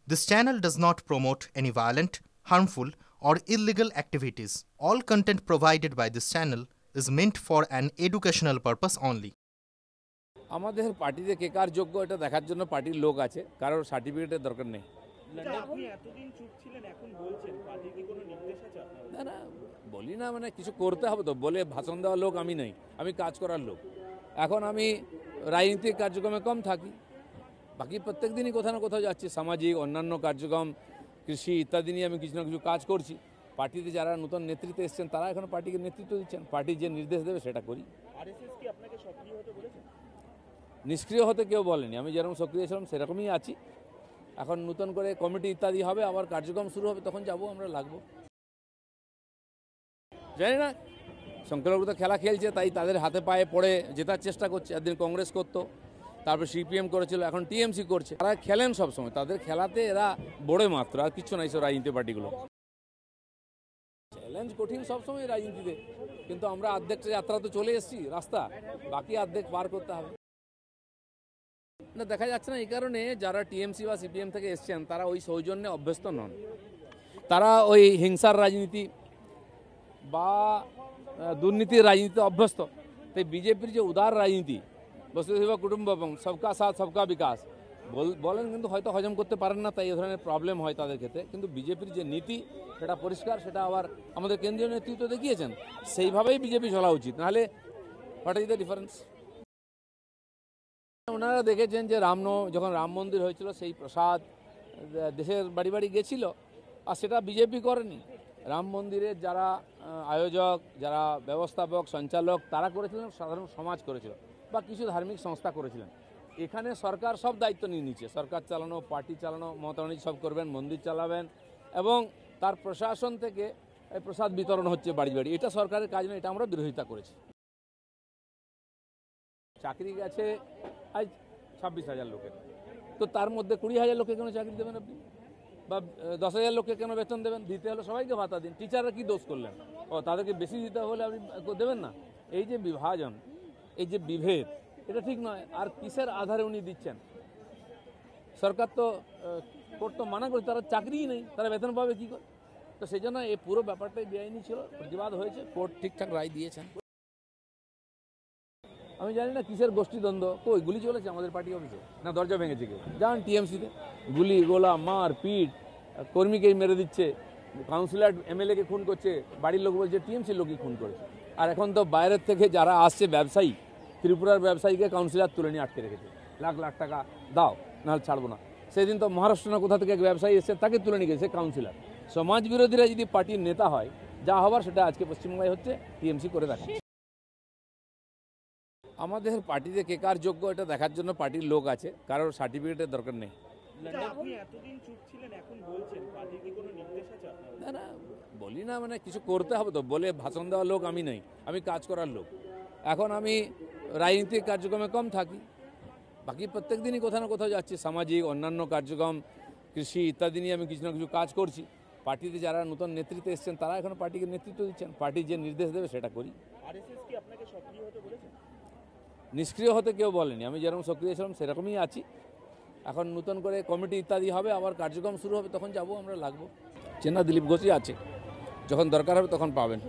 This channel does not promote any violent, harmful, or illegal activities. All content provided by this channel is meant for an educational purpose only. আমাদের পার্টিতে কে কার যোগ্য এটা দেখার জন্য পার্টির লোক আছে, কারোর সার্টিফিকেটের দরকার নেই। আপনি এতদিন চুপ ছিলেন, এখন বলছেন পার্টির কি কোনো নির্দেশ আছে আপনার? না না, বলি না, মানে কিছু করতে হবে তো, বলে ভাষণ দেওয়ার লোক আমি নই, আমি কাজ করার লোক। এখন আমি রাজনৈতিক কার্যক্রমে কম থাকি, বাকি প্রত্যেক দিনই কোথাও না কোথাও যাচ্ছি, সামাজিক অন্যান্য কার্যক্রম, কৃষি ইত্যাদি নিয়ে আমি কিছু না কিছু কাজ করছি। পার্টিতে যারা নতুন নেতৃত্বে এসেছেন তারা এখন পার্টিকে নেতৃত্ব দিচ্ছেন, পার্টি যে নির্দেশ দেবে সেটা করি। আরএসএস কি আপনাকে সক্রিয় হতে বলেছে? নিষ্ক্রিয় হতে কেউ বলেনি, আমি যেরকম সক্রিয় ছিলাম সেরকমই আছি। এখন নতুন করে কমিটি ইত্যাদি হবে, আবার কার্যক্রম শুরু হবে, তখন যাব, আমরা লাগবো। জানি না, সংখ্যালঘু তো খেলা খেলছে, তাই তাদের হাতে পায়ে পড়ে জেতার চেষ্টা করছে। একদিন কংগ্রেস করতো, তারপর সিপিএম করেছিল, এখন টিএমসি করছে। তারা খেলেন সবসময়, তাদের খেলাতে এরা বড়ে মাত্র, আর কিছু নাই সব রাজনীতি পার্টিগুলো। চ্যালেঞ্জ কঠিন সবসময় রাজনীতিতে, কিন্তু আমরা অর্ধেকটা যাত্রা তো চলে এসেছি রাস্তা, বাকি অর্ধেক পার করতে হবে। না, দেখা যাচ্ছে না, এই কারণে যারা টিএমসি বা সিপিএম থেকে এসছেন তারা ওই সৌজন্যে অভ্যস্ত নন, তারা ওই হিংসার রাজনীতি বা দুর্নীতির রাজনীতিতে অভ্যস্ত। তাই বিজেপির যে উদার রাজনীতি, বসুধৈব কুটুম্বকম, সবকা সাথ সবকা বিকাশ বলেন, কিন্তু হয়তো হজম করতে পারেন না, তাই এ ধরনের প্রবলেম হয় তাদের ক্ষেত্রে। কিন্তু বিজেপির যে নীতি সেটা পরিষ্কার, সেটা আবার আমাদের কেন্দ্রীয় নেতৃত্ব দেখিয়েছেন, সেইভাবেই বিজেপি চলা উচিত, নাহলে হোয়াট ইজ দ্য ডিফারেন্স? ওনারা দেখেছেন যে যখন রাম মন্দির হয়েছিল, সেই প্রসাদ দেশের বাড়ি বাড়ি গেছিল, আর সেটা বিজেপি করেনি। রাম মন্দিরের যারা আয়োজক, যারা ব্যবস্থাপক, সঞ্চালক, তারা করেছিলেন, সাধারণ সমাজ করেছিল, বা কিছু ধার্মিক সংস্থা করেছিলেন। এখানে সরকার সব দায়িত্ব নিয়ে নিচ্ছে, সরকার চালানো, পার্টি চালানো, মমতা ব্যানার্জি সব করবেন, মন্দির চালাবেন, এবং তার প্রশাসন থেকে প্রসাদ বিতরণ হচ্ছে বাড়ি বাড়ি। এটা সরকারের কাজ নয়, এটা আমরা বিরোধিতা করেছি। চাকরি গেছে আজ 26,000 লোকের, তো তার মধ্যে 20,000 লোককে কেন চাকরি দেবেন আপনি, বা 10,000 লোককে কেন বেতন দেবেন? দিতে হলে সবাইকে ভাতা দিন। টিচাররা কি দোষ করলেন? তাদেরকে বেশি দিতে হলে আপনি দেবেন না? এই যে বিভাজন, এই যে বিভেদ, এটা ঠিক নয়। আর কিসের আধারে উনি দিচ্ছেন? সরকার তো কোর্ট তো মানা করে, তারা চাকরিই নেই, তারা বেতন পাবে কী করে? তো সেই জন্য এই পুরো ব্যাপারটাই বেআইনি ছিল, প্রতিবাদ হয়েছে, কোর্ট ঠিকঠাক রায় দিয়েছেন। আমি জানি না কিসের গোষ্ঠীদ্বন্দ্ব, কই গুলি চলেছে আমাদের পার্টি অফিসে, না দরজা ভেঙেছে কেউ? যান টিএমসিতে, গুলি গোলা, মার পিট, কর্মীকেই মেরে দিচ্ছে, কাউন্সিলর এমএলএকে খুন করছে, বাড়ির লোক বলছে টিএমসির লোকই খুন করেছে। আর এখন তো বাইরের থেকে যারা আসছে ব্যবসায়ী, ত্রিপুরার ব্যবসায়ীকে কাউন্সিলর তুলে নিয়ে আটকে রেখেছে, লাখ লাখ টাকা দাও, নাহলে ছাড়বো না। সেদিন তো মহারাষ্ট্র না কোথা থেকে এক ব্যবসায়ী এসছে, তাকে তুলে নিয়ে গেছে কাউন্সিলর। সমাজ বিরোধীরা যদি পার্টির নেতা হয়, যা হবার সেটা আজকে পশ্চিমবঙ্গে হচ্ছে, টিএমসি করে দেখা। আমাদের পার্টিতে কে কার যোগ্য এটা দেখার জন্য পার্টির লোক আছে, কারোর সার্টিফিকেটের দরকার নেই। আপনি এতদিন চুপ ছিলেন, এখন বলছেন পার্টির কি কোনো নির্দেশ আছে আপনার? না না, বলি না, মানে কিছু করতে হবে তো, বলে ভাষণ দেওয়ার লোক আমি নই, আমি কাজ করার লোক। এখন আমি রাজনৈতিক কার্যক্রমে কম থাকি, বাকি প্রত্যেক দিনই কোথাও না কোথাও যাচ্ছি, সামাজিক অন্যান্য কার্যক্রম, কৃষি ইত্যাদি নিয়ে আমি কিছু না কিছু কাজ করছি। পার্টিতে যারা নতুন নেতৃত্বে এসেছেন তারা এখন পার্টিকে নেতৃত্ব দিচ্ছেন, পার্টি যে নির্দেশ দেবে সেটা করি। আরএসএস কি আপনাকে সক্রিয় হতে বলেছে? নিষ্ক্রিয় হতে কেউ বলেনি, আমি যেরকম সক্রিয় ছিলাম সেরকমই আছি। এখন নতুন করে কমিটি ইত্যাদি হবে, আবার কার্যক্রম শুরু হবে, তখন যাব, আমরা লাগবো। চেনা দিলীপ ঘোষই আছে, যখন দরকার হবে তখন পাবেন।